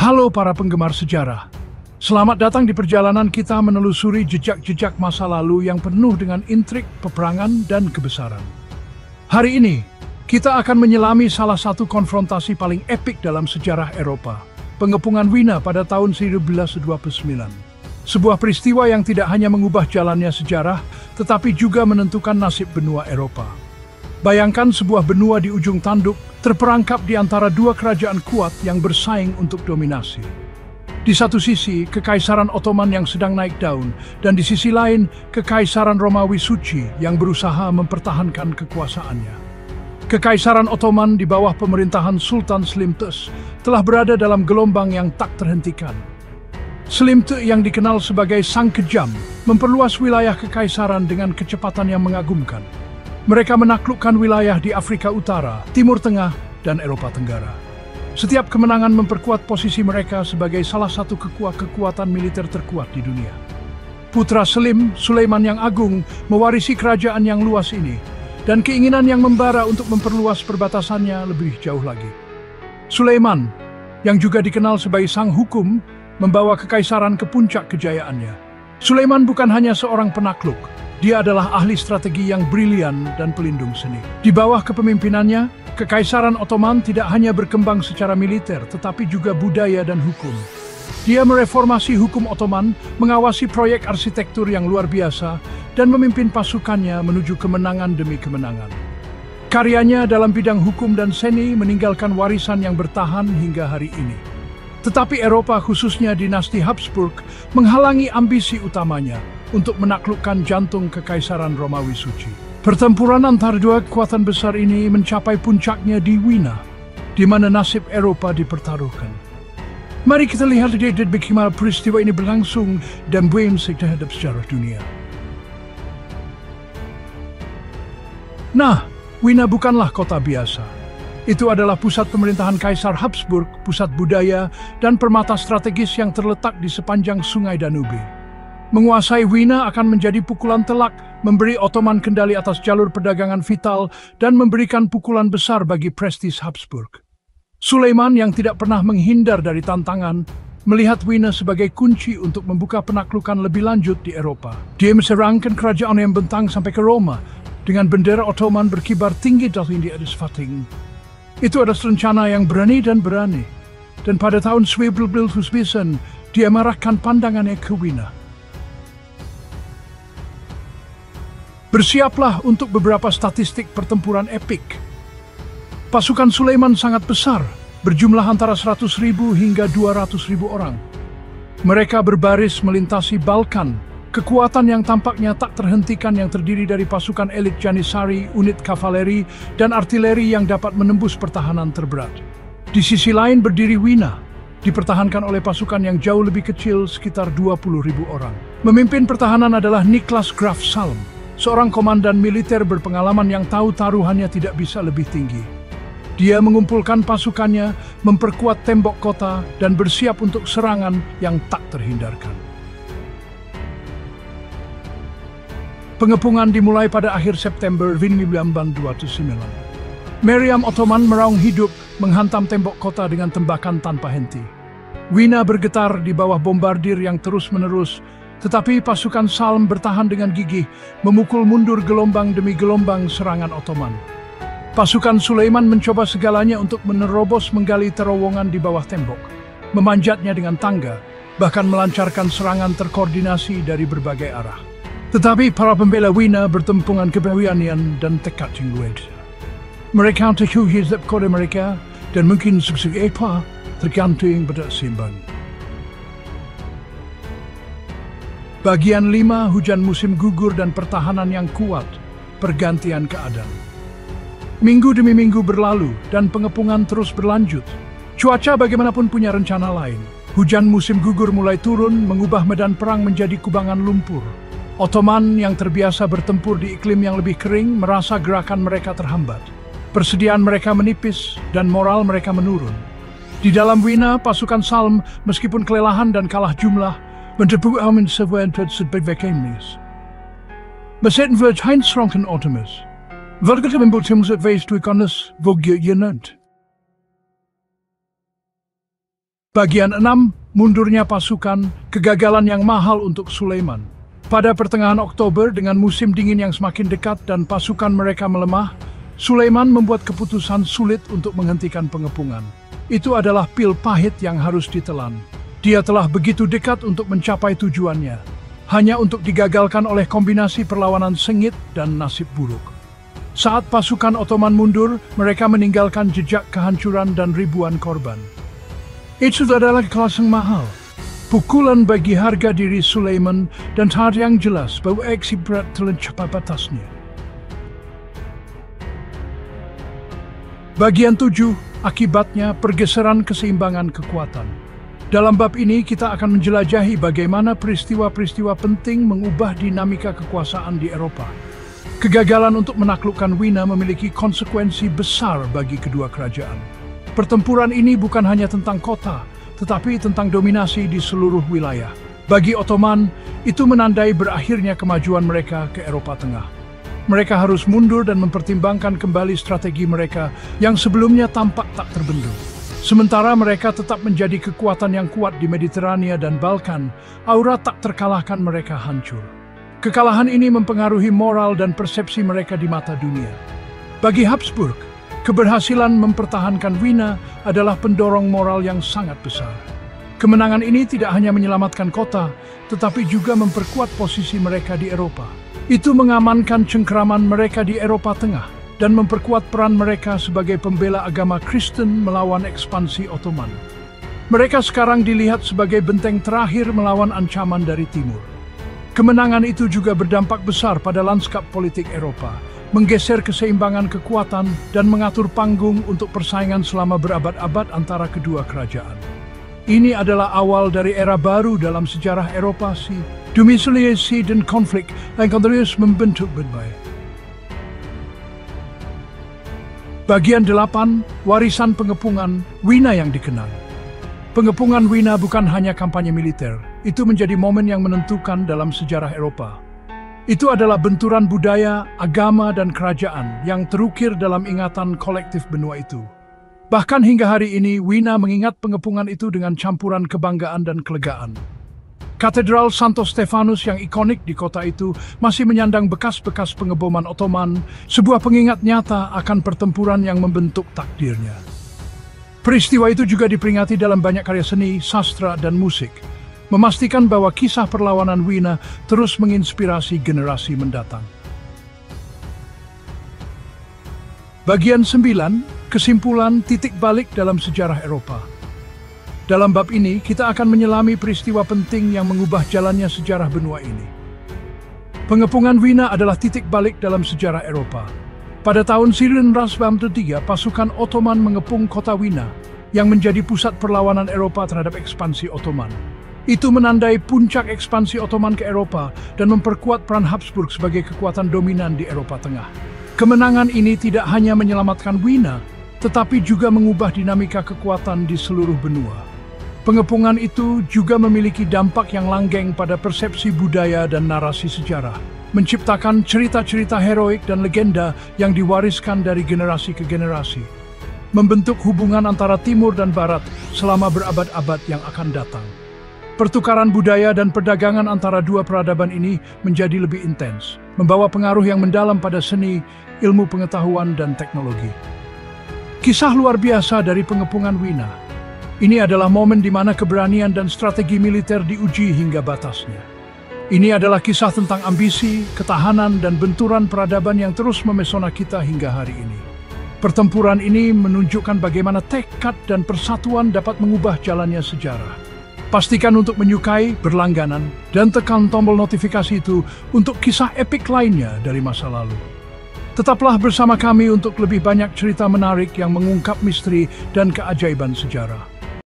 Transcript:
Halo para penggemar sejarah. Selamat datang di perjalanan kita menelusuri jejak-jejak masa lalu yang penuh dengan intrik, peperangan, dan kebesaran. Hari ini, kita akan menyelami salah satu konfrontasi paling epik dalam sejarah Eropa, pengepungan Wina pada tahun 1929. Sebuah peristiwa yang tidak hanya mengubah jalannya sejarah, tetapi juga menentukan nasib benua Eropa. Bayangkan sebuah benua di ujung tanduk, terperangkap di antara dua kerajaan kuat yang bersaing untuk dominasi. Di satu sisi, Kekaisaran Ottoman yang sedang naik daun, dan di sisi lain, Kekaisaran Romawi Suci yang berusaha mempertahankan kekuasaannya. Kekaisaran Ottoman di bawah pemerintahan Sultan Slimtüs telah berada dalam gelombang yang tak terhentikan. Slimtüs yang dikenal sebagai Sang Kejam memperluas wilayah kekaisaran dengan kecepatan yang mengagumkan. Mereka menaklukkan wilayah di Afrika Utara, Timur Tengah, dan Eropa Tenggara. Setiap kemenangan memperkuat posisi mereka sebagai salah satu kekuatan militer terkuat di dunia. Putra Selim, Sulaiman yang Agung, mewarisi kerajaan yang luas ini, dan keinginan yang membara untuk memperluas perbatasannya lebih jauh lagi. Sulaiman, yang juga dikenal sebagai Sang Hukum, membawa kekaisaran ke puncak kejayaannya. Sulaiman bukan hanya seorang penakluk, dia adalah ahli strategi yang brilian dan pelindung seni. Di bawah kepemimpinannya, Kekaisaran Ottoman tidak hanya berkembang secara militer, tetapi juga budaya dan hukum. Dia mereformasi hukum Ottoman, mengawasi proyek arsitektur yang luar biasa, dan memimpin pasukannya menuju kemenangan demi kemenangan. Karyanya dalam bidang hukum dan seni meninggalkan warisan yang bertahan hingga hari ini. Tetapi Eropa, khususnya dinasti Habsburg, menghalangi ambisi utamanya untuk menaklukkan jantung Kekaisaran Romawi Suci. Pertempuran antara dua kekuatan besar ini mencapai puncaknya di Wina, di mana nasib Eropa dipertaruhkan. Mari kita lihat bagaimana peristiwa ini berlangsung dan berimpact terhadap sejarah dunia. Nah, Wina bukanlah kota biasa. Itu adalah pusat pemerintahan Kaisar Habsburg, pusat budaya, dan permata strategis yang terletak di sepanjang Sungai Danube. Menguasai Wina akan menjadi pukulan telak, memberi Ottoman kendali atas jalur perdagangan vital, dan memberikan pukulan besar bagi prestis Habsburg. Sulaiman yang tidak pernah menghindar dari tantangan, melihat Wina sebagai kunci untuk membuka penaklukan lebih lanjut di Eropa. Dia menyerangkan kerajaan yang bentang sampai ke Roma, dengan bendera Ottoman berkibar tinggi di atas Vating. Itu adalah rencana yang berani. Dan pada tahun 1929, dia mengarahkan pandangannya ke Wina. Bersiaplah untuk beberapa statistik pertempuran epik. Pasukan Sulaiman sangat besar, berjumlah antara 100.000 hingga 200.000 orang. Mereka berbaris melintasi Balkan, kekuatan yang tampaknya tak terhentikan yang terdiri dari pasukan elit Janissary, unit kavaleri, dan artileri yang dapat menembus pertahanan terberat. Di sisi lain berdiri Wina, dipertahankan oleh pasukan yang jauh lebih kecil sekitar 20.000 orang. Memimpin pertahanan adalah Niklas Graf Salm, seorang komandan militer berpengalaman yang tahu taruhannya tidak bisa lebih tinggi. Dia mengumpulkan pasukannya, memperkuat tembok kota, dan bersiap untuk serangan yang tak terhindarkan. Pengepungan dimulai pada akhir September 1929. Meriam Ottoman meraung hidup menghantam tembok kota dengan tembakan tanpa henti. Wina bergetar di bawah bombardir yang terus-menerus, tetapi pasukan Salm bertahan dengan gigih, memukul mundur gelombang demi gelombang serangan Ottoman. Pasukan Sulaiman mencoba segalanya untuk menerobos menggali terowongan di bawah tembok, memanjatnya dengan tangga, bahkan melancarkan serangan terkoordinasi dari berbagai arah. Tetapi para pembela Wina bertempungan keberanian dan tekad yang kuat. Mereka terkuji kode mereka, dan mungkin sukses apa tergantung pada simbang. Bagian 5, hujan musim gugur dan pertahanan yang kuat, pergantian keadaan. Minggu demi minggu berlalu dan pengepungan terus berlanjut. Cuaca bagaimanapun punya rencana lain. Hujan musim gugur mulai turun, mengubah medan perang menjadi kubangan lumpur. Ottoman yang terbiasa bertempur di iklim yang lebih kering merasa gerakan mereka terhambat. Persediaan mereka menipis dan moral mereka menurun. Di dalam Wina, pasukan Salm meskipun kelelahan dan kalah jumlah, mendepu Almin Seventud Sebekemnis. Besetten wird Heinz-Ronken Ottomus. Welke membuat wees toe kan is, wog je nut. Bagian 6, mundurnya pasukan, kegagalan yang mahal untuk Sulaiman. Pada pertengahan Oktober dengan musim dingin yang semakin dekat dan pasukan mereka melemah, Sulaiman membuat keputusan sulit untuk menghentikan pengepungan. Itu adalah pil pahit yang harus ditelan. Dia telah begitu dekat untuk mencapai tujuannya, hanya untuk digagalkan oleh kombinasi perlawanan sengit dan nasib buruk. Saat pasukan Ottoman mundur, mereka meninggalkan jejak kehancuran dan ribuan korban. Itu adalah kelas yang mahal. Pukulan bagi harga diri Sulaiman dan hal yang jelas bahwa aksi berat telah mencapai batasnya. Bagian 7, akibatnya pergeseran keseimbangan kekuatan. Dalam bab ini kita akan menjelajahi bagaimana peristiwa-peristiwa penting mengubah dinamika kekuasaan di Eropa. Kegagalan untuk menaklukkan Wina memiliki konsekuensi besar bagi kedua kerajaan. Pertempuran ini bukan hanya tentang kota, tetapi tentang dominasi di seluruh wilayah. Bagi Ottoman, itu menandai berakhirnya kemajuan mereka ke Eropa Tengah. Mereka harus mundur dan mempertimbangkan kembali strategi mereka yang sebelumnya tampak tak terbendung. Sementara mereka tetap menjadi kekuatan yang kuat di Mediterania dan Balkan, aura tak terkalahkan mereka hancur. Kekalahan ini mempengaruhi moral dan persepsi mereka di mata dunia. Bagi Habsburg, keberhasilan mempertahankan Wina adalah pendorong moral yang sangat besar. Kemenangan ini tidak hanya menyelamatkan kota, tetapi juga memperkuat posisi mereka di Eropa. Itu mengamankan cengkeraman mereka di Eropa Tengah dan memperkuat peran mereka sebagai pembela agama Kristen melawan ekspansi Ottoman. Mereka sekarang dilihat sebagai benteng terakhir melawan ancaman dari timur. Kemenangan itu juga berdampak besar pada lanskap politik Eropa, menggeser keseimbangan kekuatan dan mengatur panggung untuk persaingan selama berabad-abad antara kedua kerajaan. Ini adalah awal dari era baru dalam sejarah Eropa, domisiliasi dan konflik yang terus membentuk berbagai. Bagian 8, warisan pengepungan Wina yang dikenang. Pengepungan Wina bukan hanya kampanye militer, itu menjadi momen yang menentukan dalam sejarah Eropa. Itu adalah benturan budaya, agama, dan kerajaan yang terukir dalam ingatan kolektif benua itu. Bahkan hingga hari ini, Wina mengingat pengepungan itu dengan campuran kebanggaan dan kelegaan. Katedral Santo Stefanus yang ikonik di kota itu masih menyandang bekas-bekas pengeboman Ottoman, sebuah pengingat nyata akan pertempuran yang membentuk takdirnya. Peristiwa itu juga diperingati dalam banyak karya seni, sastra, dan musik, memastikan bahwa kisah perlawanan Wina terus menginspirasi generasi mendatang. Bagian 9, kesimpulan titik balik dalam sejarah Eropa. Dalam bab ini, kita akan menyelami peristiwa penting yang mengubah jalannya sejarah benua ini. Pengepungan Wina adalah titik balik dalam sejarah Eropa. Pada tahun 1903, pasukan Ottoman mengepung kota Wina, yang menjadi pusat perlawanan Eropa terhadap ekspansi Ottoman. Itu menandai puncak ekspansi Ottoman ke Eropa dan memperkuat peran Habsburg sebagai kekuatan dominan di Eropa Tengah. Kemenangan ini tidak hanya menyelamatkan Wina, tetapi juga mengubah dinamika kekuatan di seluruh benua. Pengepungan itu juga memiliki dampak yang langgeng pada persepsi budaya dan narasi sejarah, menciptakan cerita-cerita heroik dan legenda yang diwariskan dari generasi ke generasi, membentuk hubungan antara Timur dan Barat selama berabad-abad yang akan datang. Pertukaran budaya dan perdagangan antara dua peradaban ini menjadi lebih intens, membawa pengaruh yang mendalam pada seni, ilmu pengetahuan, dan teknologi. Kisah luar biasa dari pengepungan Wina. Ini adalah momen di mana keberanian dan strategi militer diuji hingga batasnya. Ini adalah kisah tentang ambisi, ketahanan, dan benturan peradaban yang terus memesona kita hingga hari ini. Pertempuran ini menunjukkan bagaimana tekad dan persatuan dapat mengubah jalannya sejarah. Pastikan untuk menyukai, berlangganan, dan tekan tombol notifikasi itu untuk kisah epik lainnya dari masa lalu. Tetaplah bersama kami untuk lebih banyak cerita menarik yang mengungkap misteri dan keajaiban sejarah.